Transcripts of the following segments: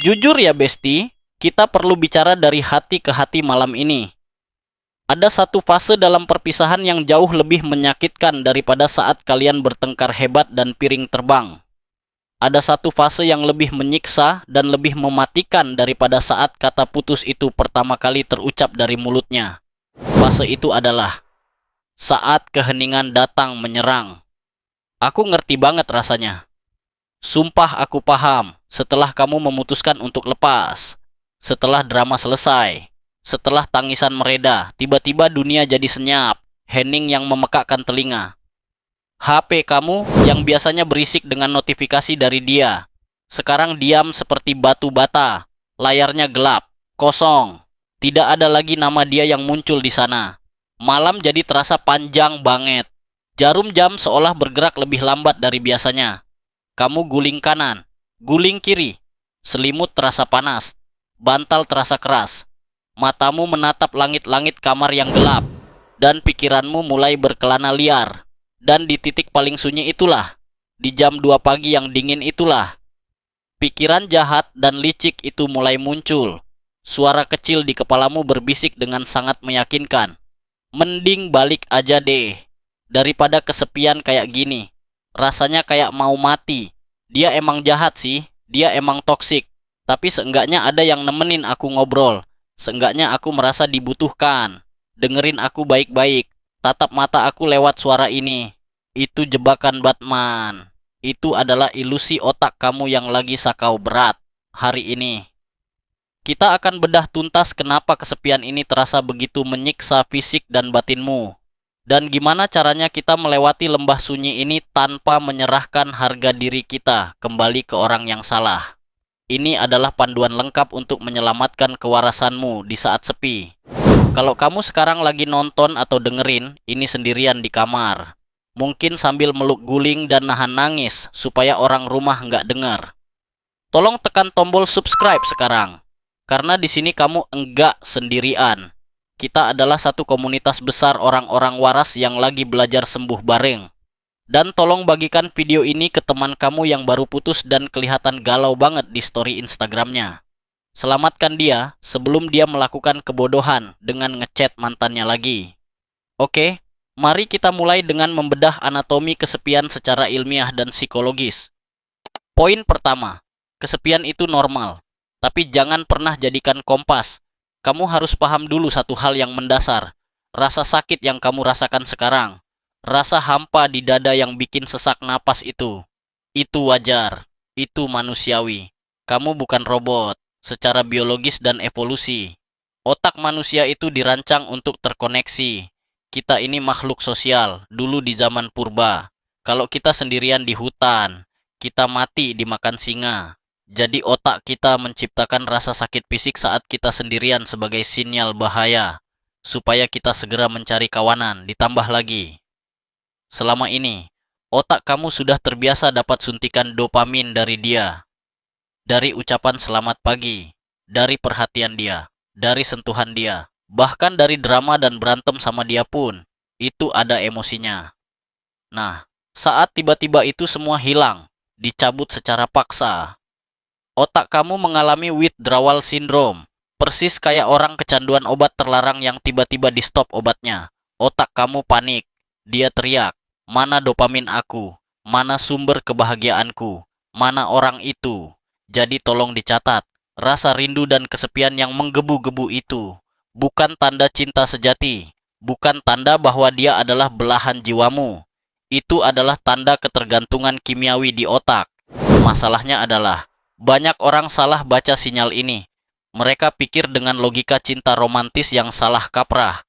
Jujur ya Besti, kita perlu bicara dari hati ke hati malam ini. Ada satu fase dalam perpisahan yang jauh lebih menyakitkan daripada saat kalian bertengkar hebat dan piring terbang. Ada satu fase yang lebih menyiksa dan lebih mematikan daripada saat kata putus itu pertama kali terucap dari mulutnya. Fase itu adalah saat keheningan datang menyerang. Aku ngerti banget rasanya. Sumpah aku paham setelah kamu memutuskan untuk lepas. Setelah drama selesai. Setelah tangisan mereda, tiba-tiba dunia jadi senyap. Hening yang memekakkan telinga. HP kamu yang biasanya berisik dengan notifikasi dari dia. Sekarang diam seperti batu bata. Layarnya gelap, kosong. Tidak ada lagi nama dia yang muncul di sana. Malam jadi terasa panjang banget. Jarum jam seolah bergerak lebih lambat dari biasanya. Kamu guling kanan, guling kiri. Selimut terasa panas, bantal terasa keras. Matamu menatap langit-langit kamar yang gelap. Dan pikiranmu mulai berkelana liar. Dan di titik paling sunyi itulah, di jam 2 pagi yang dingin itulah, pikiran jahat dan licik itu mulai muncul. Suara kecil di kepalamu berbisik dengan sangat meyakinkan. Mending balik aja deh. Daripada kesepian kayak gini. Rasanya kayak mau mati. Dia emang jahat sih. Dia emang toksik. Tapi seenggaknya ada yang nemenin aku ngobrol. Seenggaknya aku merasa dibutuhkan. Dengerin aku baik-baik. Tatap mata aku lewat suara ini. Itu jebakan Batman. Itu adalah ilusi otak kamu yang lagi sakau berat hari ini. Kita akan bedah tuntas kenapa kesepian ini terasa begitu menyiksa fisik dan batinmu. Dan gimana caranya kita melewati lembah sunyi ini tanpa menyerahkan harga diri kita kembali ke orang yang salah. Ini adalah panduan lengkap untuk menyelamatkan kewarasanmu di saat sepi. Kalau kamu sekarang lagi nonton atau dengerin ini sendirian di kamar, mungkin sambil meluk guling dan nahan nangis supaya orang rumah nggak dengar. Tolong tekan tombol subscribe sekarang, karena di sini kamu enggak sendirian. Kita adalah satu komunitas besar orang-orang waras yang lagi belajar sembuh bareng. Dan tolong bagikan video ini ke teman kamu yang baru putus dan kelihatan galau banget di story Instagramnya. Selamatkan dia sebelum dia melakukan kebodohan dengan ngechat mantannya lagi. Oke, mari kita mulai dengan membedah anatomi kesepian secara ilmiah dan psikologis. Poin pertama, kesepian itu normal, tapi jangan pernah jadikan kompas. Kamu harus paham dulu satu hal yang mendasar. Rasa sakit yang kamu rasakan sekarang, rasa hampa di dada yang bikin sesak napas itu wajar, itu manusiawi. Kamu bukan robot. Secara biologis dan evolusi, otak manusia itu dirancang untuk terkoneksi. Kita ini makhluk sosial, dulu di zaman purba. Kalau kita sendirian di hutan, kita mati dimakan singa. Jadi otak kita menciptakan rasa sakit fisik saat kita sendirian sebagai sinyal bahaya, supaya kita segera mencari kawanan. Ditambah lagi, selama ini, otak kamu sudah terbiasa dapat suntikan dopamin dari dia. Dari ucapan selamat pagi, dari perhatian dia, dari sentuhan dia, bahkan dari drama dan berantem sama dia pun, itu ada emosinya. Nah, saat tiba-tiba itu semua hilang, dicabut secara paksa, otak kamu mengalami withdrawal syndrome, persis kayak orang kecanduan obat terlarang yang tiba-tiba di stop obatnya. Otak kamu panik, dia teriak, mana dopamin aku, mana sumber kebahagiaanku, mana orang itu. Jadi tolong dicatat, rasa rindu dan kesepian yang menggebu-gebu itu bukan tanda cinta sejati, bukan tanda bahwa dia adalah belahan jiwamu. Itu adalah tanda ketergantungan kimiawi di otak. Masalahnya adalah, banyak orang salah baca sinyal ini. Mereka pikir dengan logika cinta romantis yang salah kaprah.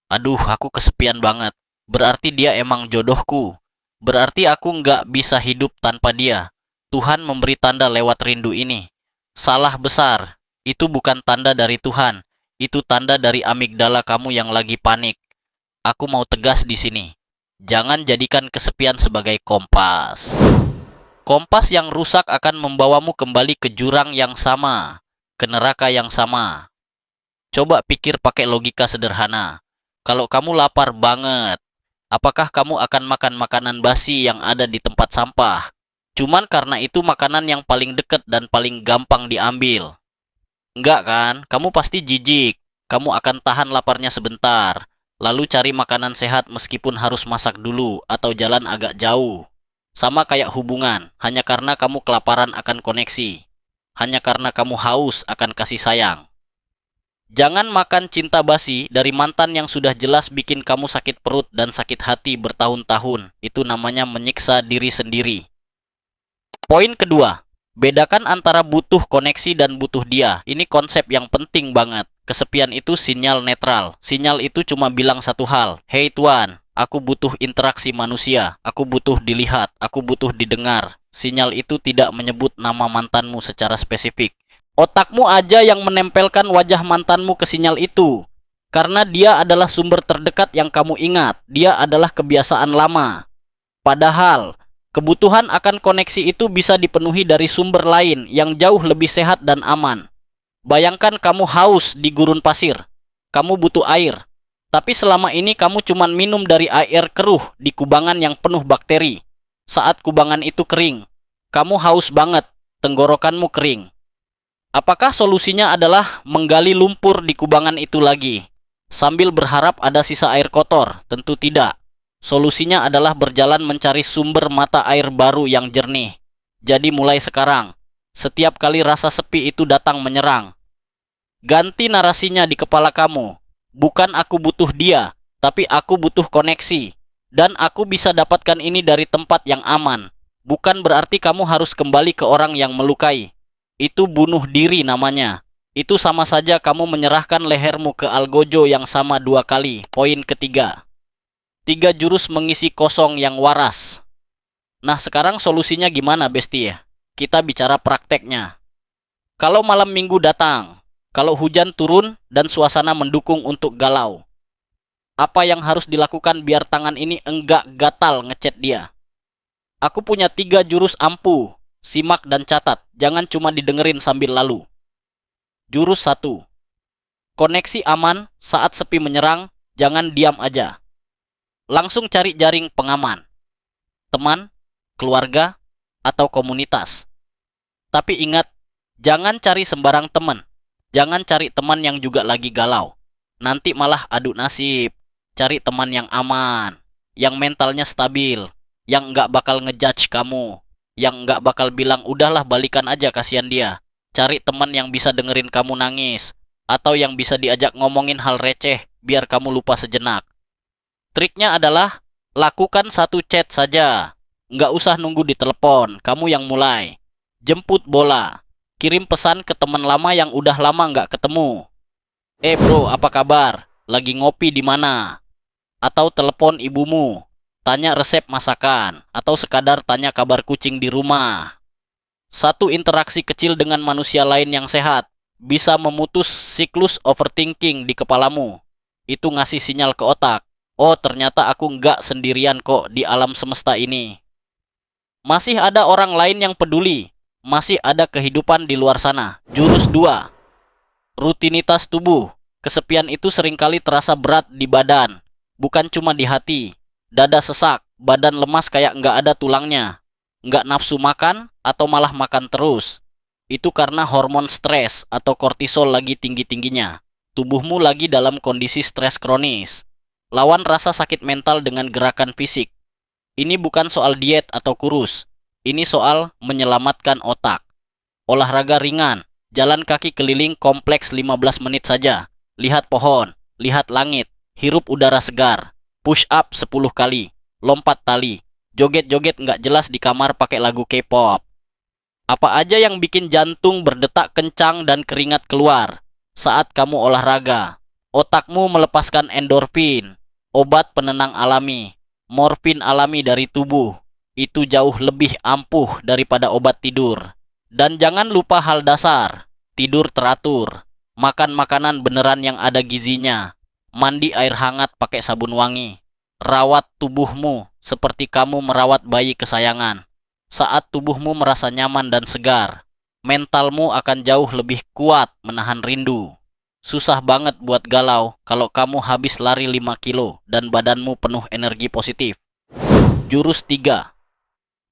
Aduh, aku kesepian banget. Berarti dia emang jodohku. Berarti aku nggak bisa hidup tanpa dia. Tuhan memberi tanda lewat rindu ini. Salah besar. Itu bukan tanda dari Tuhan. Itu tanda dari amigdala kamu yang lagi panik. Aku mau tegas di sini. Jangan jadikan kesepian sebagai kompas. Kompas yang rusak akan membawamu kembali ke jurang yang sama, ke neraka yang sama. Coba pikir pakai logika sederhana. Kalau kamu lapar banget, apakah kamu akan makan makanan basi yang ada di tempat sampah? Cuman karena itu makanan yang paling deket dan paling gampang diambil. Enggak kan? Kamu pasti jijik. Kamu akan tahan laparnya sebentar. Lalu cari makanan sehat meskipun harus masak dulu atau jalan agak jauh. Sama kayak hubungan, hanya karena kamu kelaparan akan koneksi. Hanya karena kamu haus akan kasih sayang. Jangan makan cinta basi dari mantan yang sudah jelas bikin kamu sakit perut dan sakit hati bertahun-tahun. Itu namanya menyiksa diri sendiri. Poin kedua, bedakan antara butuh koneksi dan butuh dia. Ini konsep yang penting banget. Kesepian itu sinyal netral. Sinyal itu cuma bilang satu hal. Hey tuan, aku butuh interaksi manusia. Aku butuh dilihat. Aku butuh didengar. Sinyal itu tidak menyebut nama mantanmu secara spesifik. Otakmu aja yang menempelkan wajah mantanmu ke sinyal itu. Karena dia adalah sumber terdekat yang kamu ingat. Dia adalah kebiasaan lama. Padahal, kebutuhan akan koneksi itu bisa dipenuhi dari sumber lain yang jauh lebih sehat dan aman. Bayangkan kamu haus di gurun pasir. Kamu butuh air. Tapi selama ini kamu cuma minum dari air keruh di kubangan yang penuh bakteri. Saat kubangan itu kering, kamu haus banget, tenggorokanmu kering. Apakah solusinya adalah menggali lumpur di kubangan itu lagi, sambil berharap ada sisa air kotor? Tentu tidak. Solusinya adalah berjalan mencari sumber mata air baru yang jernih. Jadi mulai sekarang, setiap kali rasa sepi itu datang menyerang, ganti narasinya di kepala kamu. Bukan aku butuh dia, tapi aku butuh koneksi. Dan aku bisa dapatkan ini dari tempat yang aman. Bukan berarti kamu harus kembali ke orang yang melukai. Itu bunuh diri namanya. Itu sama saja kamu menyerahkan lehermu ke algojo yang sama 2 kali. Poin ketiga. 3 jurus mengisi kosong yang waras. Nah sekarang solusinya gimana Besti ya? Kita bicara prakteknya. Kalau malam minggu datang, kalau hujan turun dan suasana mendukung untuk galau, apa yang harus dilakukan biar tangan ini enggak gatal ngechat dia? Aku punya 3 jurus ampuh. Simak dan catat, jangan cuma didengerin sambil lalu. Jurus 1. Koneksi aman saat sepi menyerang, jangan diam aja. Langsung cari jaring pengaman, teman, keluarga, atau komunitas. Tapi ingat, jangan cari sembarang teman. Jangan cari teman yang juga lagi galau. Nanti malah adu nasib. Cari teman yang aman, yang mentalnya stabil, yang nggak bakal ngejudge kamu, yang nggak bakal bilang udahlah balikan aja kasihan dia. Cari teman yang bisa dengerin kamu nangis, atau yang bisa diajak ngomongin hal receh biar kamu lupa sejenak. Triknya adalah, lakukan 1 chat saja. Nggak usah nunggu di telepon, kamu yang mulai. Jemput bola. Kirim pesan ke teman lama yang udah lama nggak ketemu. Bro, apa kabar? Lagi ngopi di mana? Atau telepon ibumu. Tanya resep masakan. Atau sekadar tanya kabar kucing di rumah. 1 interaksi kecil dengan manusia lain yang sehat bisa memutus siklus overthinking di kepalamu. Itu ngasih sinyal ke otak. Oh, ternyata aku nggak sendirian kok di alam semesta ini. Masih ada orang lain yang peduli. Masih ada kehidupan di luar sana. Jurus 2. Rutinitas tubuh. Kesepian itu seringkali terasa berat di badan. Bukan cuma di hati. Dada sesak, badan lemas kayak nggak ada tulangnya. Nggak nafsu makan, atau malah makan terus. Itu karena hormon stres atau kortisol lagi tinggi-tingginya. Tubuhmu lagi dalam kondisi stres kronis. Lawan rasa sakit mental dengan gerakan fisik. Ini bukan soal diet atau kurus. Ini soal menyelamatkan otak. Olahraga ringan, jalan kaki keliling kompleks 15 menit saja. Lihat pohon, lihat langit, hirup udara segar. Push up 10 kali, lompat tali, joget-joget nggak jelas di kamar pakai lagu K-pop. Apa aja yang bikin jantung berdetak kencang dan keringat keluar saat kamu olahraga. Otakmu melepaskan endorfin, obat penenang alami, morfin alami dari tubuh. Itu jauh lebih ampuh daripada obat tidur. Dan jangan lupa hal dasar, tidur teratur, makan makanan beneran yang ada gizinya, mandi air hangat pakai sabun wangi, rawat tubuhmu seperti kamu merawat bayi kesayangan. Saat tubuhmu merasa nyaman dan segar, mentalmu akan jauh lebih kuat menahan rindu. Susah banget buat galau kalau kamu habis lari 5 kilo dan badanmu penuh energi positif. Jurus 3.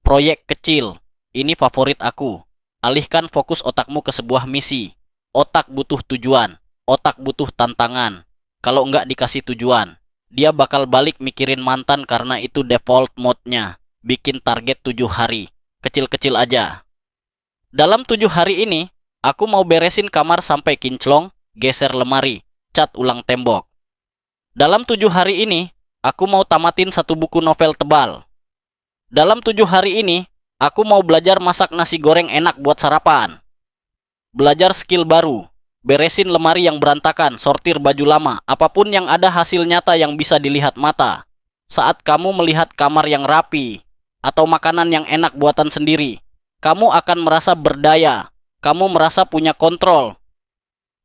Proyek kecil Ini favorit aku. Alihkan fokus otakmu ke sebuah misi. Otak butuh tujuan. Otak butuh tantangan. Kalau nggak dikasih tujuan, dia bakal balik mikirin mantan karena itu default mode-nya. Bikin target 7 hari. Kecil-kecil aja. Dalam 7 hari ini, aku mau beresin kamar sampai kinclong, geser lemari, cat ulang tembok. Dalam 7 hari ini, aku mau tamatin satu buku novel tebal. Dalam 7 hari ini, aku mau belajar masak nasi goreng enak buat sarapan. Belajar skill baru. Beresin lemari yang berantakan, sortir baju lama, apapun yang ada hasil nyata yang bisa dilihat mata. Saat kamu melihat kamar yang rapi, atau makanan yang enak buatan sendiri, kamu akan merasa berdaya. Kamu merasa punya kontrol.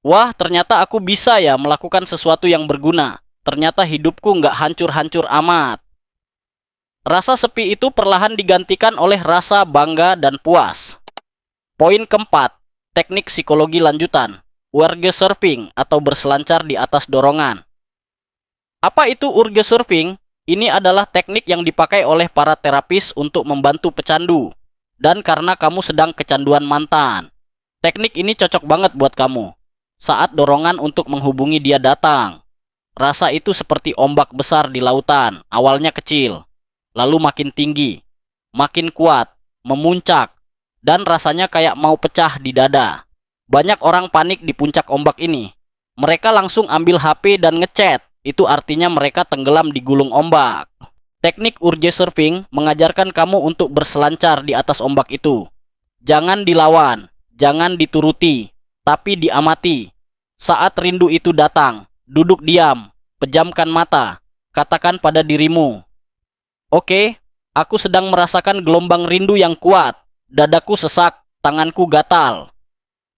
Wah, ternyata aku bisa ya melakukan sesuatu yang berguna. Ternyata hidupku nggak hancur-hancur amat. Rasa sepi itu perlahan digantikan oleh rasa bangga dan puas. Poin keempat, teknik psikologi lanjutan. Urge surfing atau berselancar di atas dorongan. Apa itu urge surfing? Ini adalah teknik yang dipakai oleh para terapis untuk membantu pecandu. Dan karena kamu sedang kecanduan mantan. Teknik ini cocok banget buat kamu. Saat dorongan untuk menghubungi dia datang. Rasa itu seperti ombak besar di lautan, awalnya kecil, lalu makin tinggi, makin kuat, memuncak, dan rasanya kayak mau pecah di dada. Banyak orang panik di puncak ombak ini. Mereka langsung ambil HP dan ngechat, itu artinya mereka tenggelam di gulung ombak. Teknik urge surfing mengajarkan kamu untuk berselancar di atas ombak itu. Jangan dilawan, jangan dituruti, tapi diamati. Saat rindu itu datang, duduk diam, pejamkan mata, katakan pada dirimu, "Oke, aku sedang merasakan gelombang rindu yang kuat, dadaku sesak, tanganku gatal.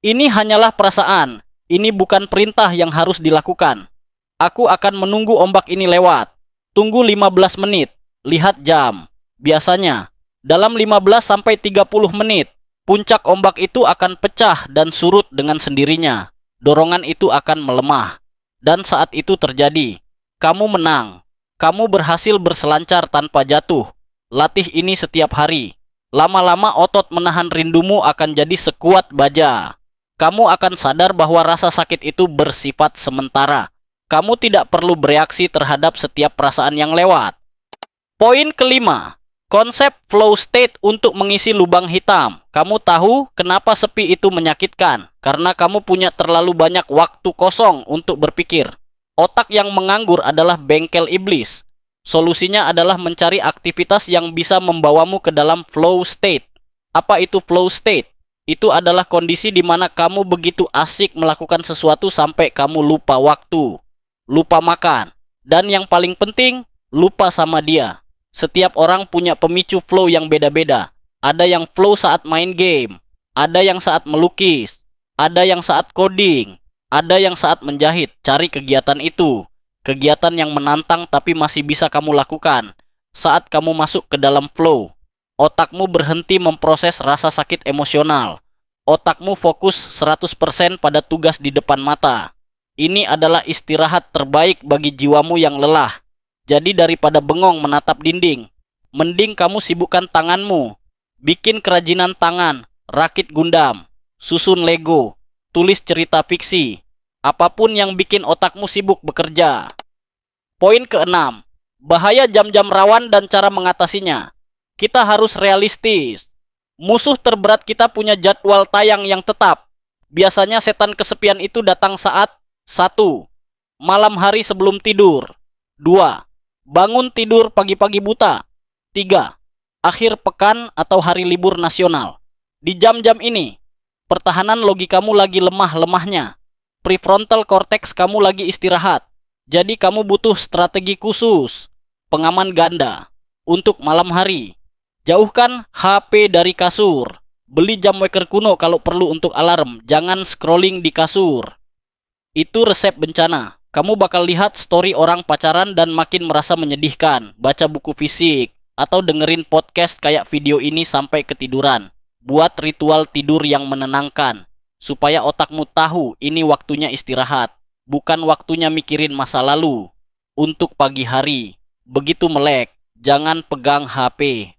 Ini hanyalah perasaan, ini bukan perintah yang harus dilakukan. Aku akan menunggu ombak ini lewat. Tunggu 15 menit, lihat jam. Biasanya, dalam 15 sampai 30 menit, puncak ombak itu akan pecah dan surut dengan sendirinya. Dorongan itu akan melemah. Dan saat itu terjadi, kamu menang. Kamu berhasil berselancar tanpa jatuh. Latih ini setiap hari. Lama-lama otot menahan rindumu akan jadi sekuat baja. Kamu akan sadar bahwa rasa sakit itu bersifat sementara. Kamu tidak perlu bereaksi terhadap setiap perasaan yang lewat. Poin kelima, konsep flow state untuk mengisi lubang hitam. Kamu tahu kenapa sepi itu menyakitkan? Karena kamu punya terlalu banyak waktu kosong untuk berpikir. Otak yang menganggur adalah bengkel iblis. Solusinya adalah mencari aktivitas yang bisa membawamu ke dalam flow state. Apa itu flow state? Itu adalah kondisi di mana kamu begitu asik melakukan sesuatu sampai kamu lupa waktu, lupa makan, dan yang paling penting, lupa sama dia. Setiap orang punya pemicu flow yang beda-beda. Ada yang flow saat main game, ada yang saat melukis, ada yang saat coding, ada yang saat menjahit. Cari kegiatan itu. Kegiatan yang menantang tapi masih bisa kamu lakukan. Saat kamu masuk ke dalam flow, otakmu berhenti memproses rasa sakit emosional. Otakmu fokus 100% pada tugas di depan mata. Ini adalah istirahat terbaik bagi jiwamu yang lelah. Jadi daripada bengong menatap dinding, mending kamu sibukkan tanganmu. Bikin kerajinan tangan, rakit gundam, susun Lego, tulis cerita fiksi. Apapun yang bikin otakmu sibuk bekerja. Poin keenam, bahaya jam-jam rawan dan cara mengatasinya. Kita harus realistis. Musuh terberat kita punya jadwal tayang yang tetap. Biasanya setan kesepian itu datang saat 1. Malam hari sebelum tidur. 2. Bangun tidur pagi-pagi buta. 3. Akhir pekan atau hari libur nasional. Di jam-jam ini, pertahanan logikamu lagi lemah-lemahnya. Prefrontal cortex kamu lagi istirahat. Jadi kamu butuh strategi khusus. Pengaman ganda. Untuk malam hari. Jauhkan HP dari kasur. Beli jam waker kuno kalau perlu untuk alarm. Jangan scrolling di kasur. Itu resep bencana. Kamu bakal lihat story orang pacaran dan makin merasa menyedihkan. Baca buku fisik. Atau dengerin podcast kayak video ini sampai ketiduran. Buat ritual tidur yang menenangkan. Supaya otakmu tahu ini waktunya istirahat. Bukan waktunya mikirin masa lalu. Untuk pagi hari. Begitu melek. Jangan pegang HP.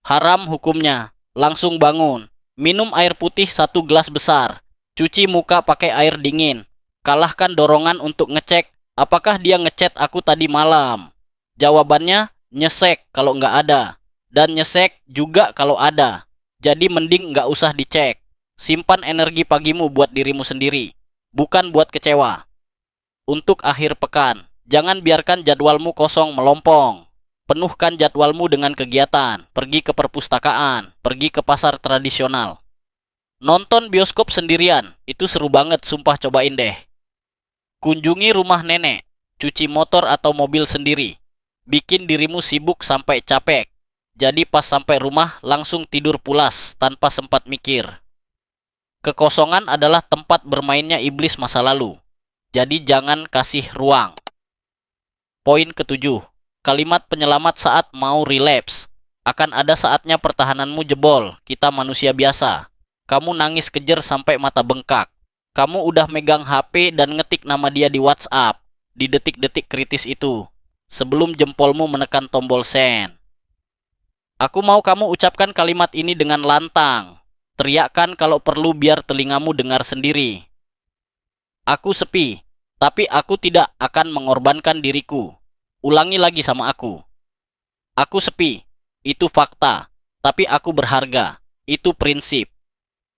Haram hukumnya. langsung bangun. Minum air putih 1 gelas besar. Cuci muka pakai air dingin. Kalahkan dorongan untuk ngecek apakah dia ngechat aku tadi malam. Jawabannya nyesek kalau nggak ada. Dan nyesek juga kalau ada. Jadi mending nggak usah dicek. Simpan energi pagimu buat dirimu sendiri, bukan buat kecewa. Untuk akhir pekan, jangan biarkan jadwalmu kosong melompong. Penuhkan jadwalmu dengan kegiatan, pergi ke perpustakaan, pergi ke pasar tradisional. Nonton bioskop sendirian, itu seru banget, sumpah cobain deh. Kunjungi rumah nenek, cuci motor atau mobil sendiri. Bikin dirimu sibuk sampai capek. Jadi pas sampai rumah langsung tidur pulas tanpa sempat mikir. Kekosongan adalah tempat bermainnya iblis masa lalu. Jadi jangan kasih ruang. Poin ketujuh. Kalimat penyelamat saat mau relapse. Akan ada saatnya pertahananmu jebol. Kita manusia biasa. Kamu nangis kejer sampai mata bengkak. Kamu udah megang HP dan ngetik nama dia di WhatsApp. Di detik-detik kritis itu. Sebelum jempolmu menekan tombol send. Aku mau kamu ucapkan kalimat ini dengan lantang. Teriakkan kalau perlu biar telingamu dengar sendiri. Aku sepi, tapi aku tidak akan mengorbankan diriku. Ulangi lagi sama aku. Aku sepi, itu fakta. Tapi aku berharga, itu prinsip.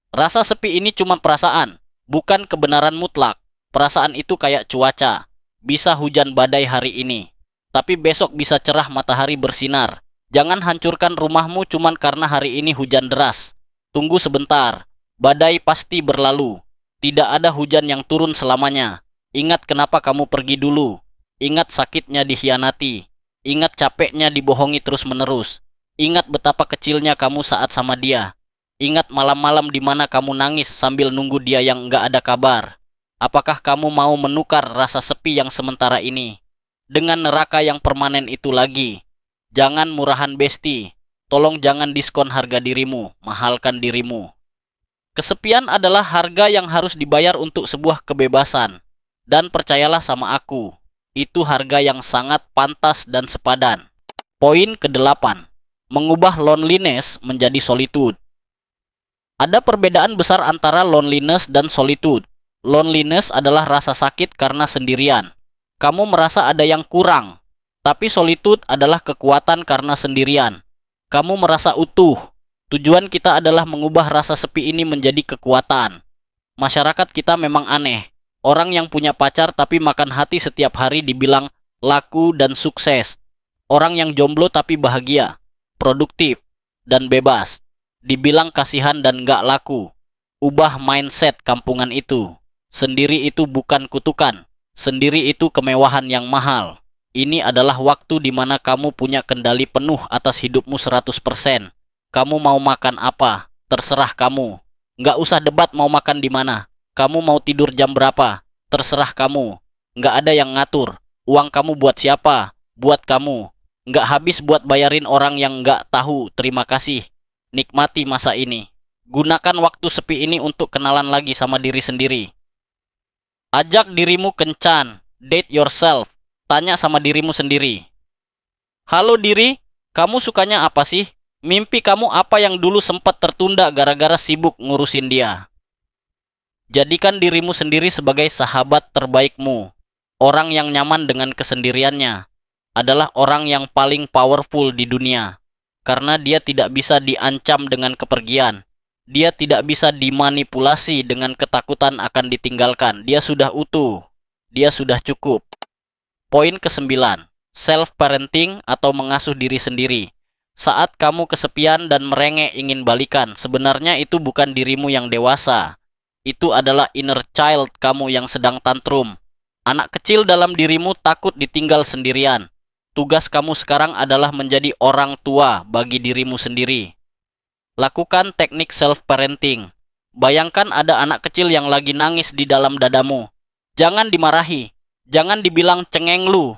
Rasa sepi ini cuma perasaan, bukan kebenaran mutlak. Perasaan itu kayak cuaca. Bisa hujan badai hari ini, tapi besok bisa cerah matahari bersinar. Jangan hancurkan rumahmu cuma karena hari ini hujan deras. Tunggu sebentar, badai pasti berlalu. Tidak ada hujan yang turun selamanya. Ingat kenapa kamu pergi dulu. Ingat sakitnya dikhianati. Ingat capeknya dibohongi terus-menerus. Ingat betapa kecilnya kamu saat sama dia. Ingat malam-malam di mana kamu nangis sambil nunggu dia yang nggak ada kabar. Apakah kamu mau menukar rasa sepi yang sementara ini dengan neraka yang permanen itu lagi? Jangan murahan besti. Tolong jangan diskon harga dirimu, mahalkan dirimu. Kesepian adalah harga yang harus dibayar untuk sebuah kebebasan. Dan percayalah sama aku, itu harga yang sangat pantas dan sepadan. Poin ke-8. Mengubah loneliness menjadi solitude. Ada perbedaan besar antara loneliness dan solitude. Loneliness adalah rasa sakit karena sendirian. Kamu merasa ada yang kurang. Tapi solitude adalah kekuatan karena sendirian. Kamu merasa utuh. Tujuan kita adalah mengubah rasa sepi ini menjadi kekuatan. Masyarakat kita memang aneh. Orang yang punya pacar tapi makan hati setiap hari dibilang laku dan sukses. Orang yang jomblo tapi bahagia, produktif, dan bebas dibilang kasihan dan gak laku. Ubah mindset kampungan itu. Sendiri itu bukan kutukan. Sendiri itu kemewahan yang mahal. Ini adalah waktu di mana kamu punya kendali penuh atas hidupmu 100%. Kamu mau makan apa? Terserah kamu. Nggak usah debat mau makan di mana. Kamu mau tidur jam berapa? Terserah kamu. Nggak ada yang ngatur. Uang kamu buat siapa? Buat kamu. Nggak habis buat bayarin orang yang nggak tahu terima kasih. Nikmati masa ini. Gunakan waktu sepi ini untuk kenalan lagi sama diri sendiri. Ajak dirimu kencan. Date yourself. Tanya sama dirimu sendiri. Halo diri, kamu sukanya apa sih? Mimpi kamu apa yang dulu sempat tertunda gara-gara sibuk ngurusin dia? Jadikan dirimu sendiri sebagai sahabat terbaikmu. Orang yang nyaman dengan kesendiriannya adalah orang yang paling powerful di dunia. Karena dia tidak bisa diancam dengan kepergian. Dia tidak bisa dimanipulasi dengan ketakutan akan ditinggalkan. Dia sudah utuh. Dia sudah cukup. Poin ke-9. Self-parenting atau mengasuh diri sendiri. Saat kamu kesepian dan merengek ingin balikan, sebenarnya itu bukan dirimu yang dewasa. Itu adalah inner child kamu yang sedang tantrum. Anak kecil dalam dirimu takut ditinggal sendirian. Tugas kamu sekarang adalah menjadi orang tua bagi dirimu sendiri. Lakukan teknik self-parenting. Bayangkan ada anak kecil yang lagi nangis di dalam dadamu. Jangan dimarahi. Jangan dibilang cengeng lu,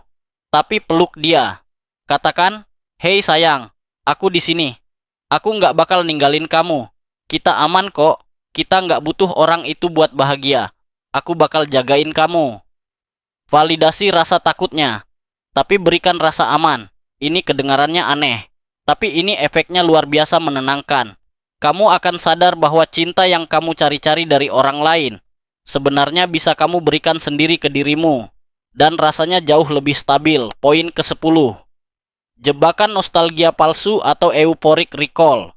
tapi peluk dia. Katakan, "Hei sayang, aku di sini. Aku nggak bakal ninggalin kamu. Kita aman kok. Kita nggak butuh orang itu buat bahagia. Aku bakal jagain kamu." Validasi rasa takutnya, tapi berikan rasa aman. Ini kedengarannya aneh, tapi ini efeknya luar biasa menenangkan. Kamu akan sadar bahwa cinta yang kamu cari-cari dari orang lain sebenarnya bisa kamu berikan sendiri ke dirimu, dan rasanya jauh lebih stabil. Poin ke-10. Jebakan nostalgia palsu atau euphoric recall.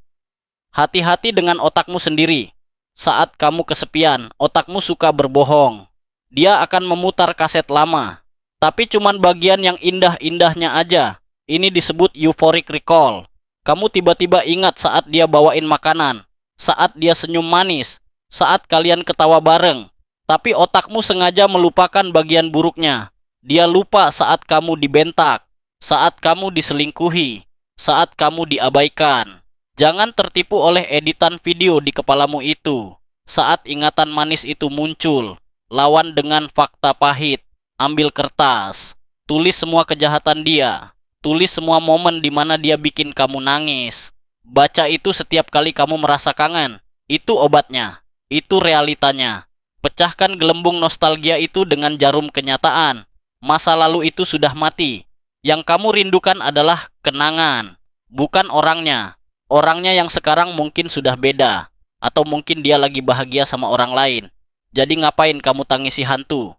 Hati-hati dengan otakmu sendiri. Saat kamu kesepian, otakmu suka berbohong. Dia akan memutar kaset lama, tapi cuman bagian yang indah-indahnya aja. Ini disebut euphoric recall. Kamu tiba-tiba ingat saat dia bawain makanan, saat dia senyum manis, saat kalian ketawa bareng. Tapi otakmu sengaja melupakan bagian buruknya. Dia lupa saat kamu dibentak, saat kamu diselingkuhi, saat kamu diabaikan. Jangan tertipu oleh editan video di kepalamu itu. Saat ingatan manis itu muncul, lawan dengan fakta pahit. Ambil kertas, tulis semua kejahatan dia. Tulis semua momen di mana dia bikin kamu nangis. Baca itu setiap kali kamu merasa kangen. Itu obatnya. Itu realitanya. Pecahkan gelembung nostalgia itu dengan jarum kenyataan. Masa lalu itu sudah mati. Yang kamu rindukan adalah kenangan, bukan orangnya. Orangnya yang sekarang mungkin sudah beda, atau mungkin dia lagi bahagia sama orang lain. Jadi ngapain kamu tangisi hantu?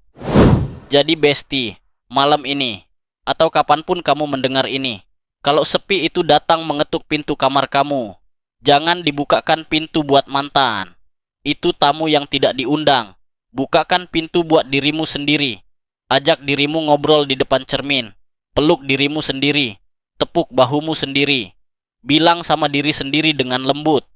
Jadi bestie, malam ini atau kapanpun kamu mendengar ini, kalau sepi itu datang mengetuk pintu kamar kamu, jangan dibukakan pintu buat mantan. Itu tamu yang tidak diundang. Bukakan pintu buat dirimu sendiri. Ajak dirimu ngobrol di depan cermin. Peluk dirimu sendiri. Tepuk bahumu sendiri. Bilang sama diri sendiri dengan lembut,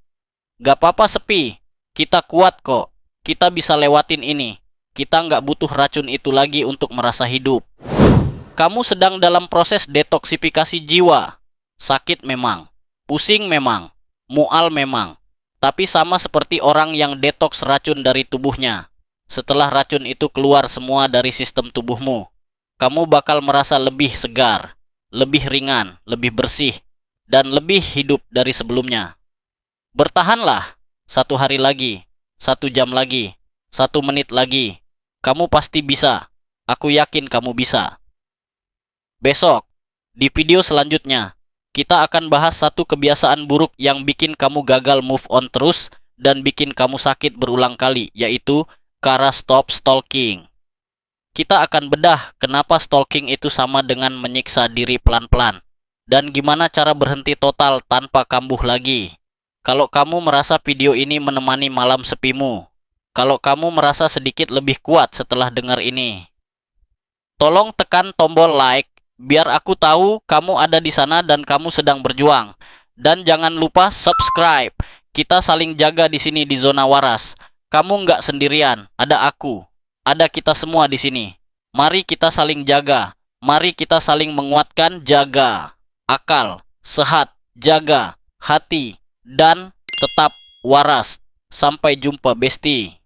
gak apa-apa sepi, kita kuat kok. Kita bisa lewatin ini. Kita nggak butuh racun itu lagi untuk merasa hidup. Kamu sedang dalam proses detoksifikasi jiwa. Sakit memang, pusing memang, mual memang. Tapi sama seperti orang yang detoks racun dari tubuhnya. Setelah racun itu keluar semua dari sistem tubuhmu, kamu bakal merasa lebih segar, lebih ringan, lebih bersih, dan lebih hidup dari sebelumnya. Bertahanlah, 1 hari lagi, 1 jam lagi, 1 menit lagi. Kamu pasti bisa. Aku yakin kamu bisa. Besok, di video selanjutnya, kita akan bahas satu kebiasaan buruk yang bikin kamu gagal move on terus dan bikin kamu sakit berulang kali, yaitu cara stop stalking. Kita akan bedah kenapa stalking itu sama dengan menyiksa diri pelan-pelan, dan gimana cara berhenti total tanpa kambuh lagi. Kalau kamu merasa video ini menemani malam sepimu, kalau kamu merasa sedikit lebih kuat setelah dengar ini, tolong tekan tombol like, biar aku tahu kamu ada di sana dan kamu sedang berjuang. Dan jangan lupa subscribe. Kita saling jaga di sini di Zona Waras. Kamu nggak sendirian, ada aku, ada kita semua di sini. Mari kita saling jaga. Mari kita saling menguatkan, jaga akal, sehat, jaga hati, dan tetap waras. Sampai jumpa, bestie.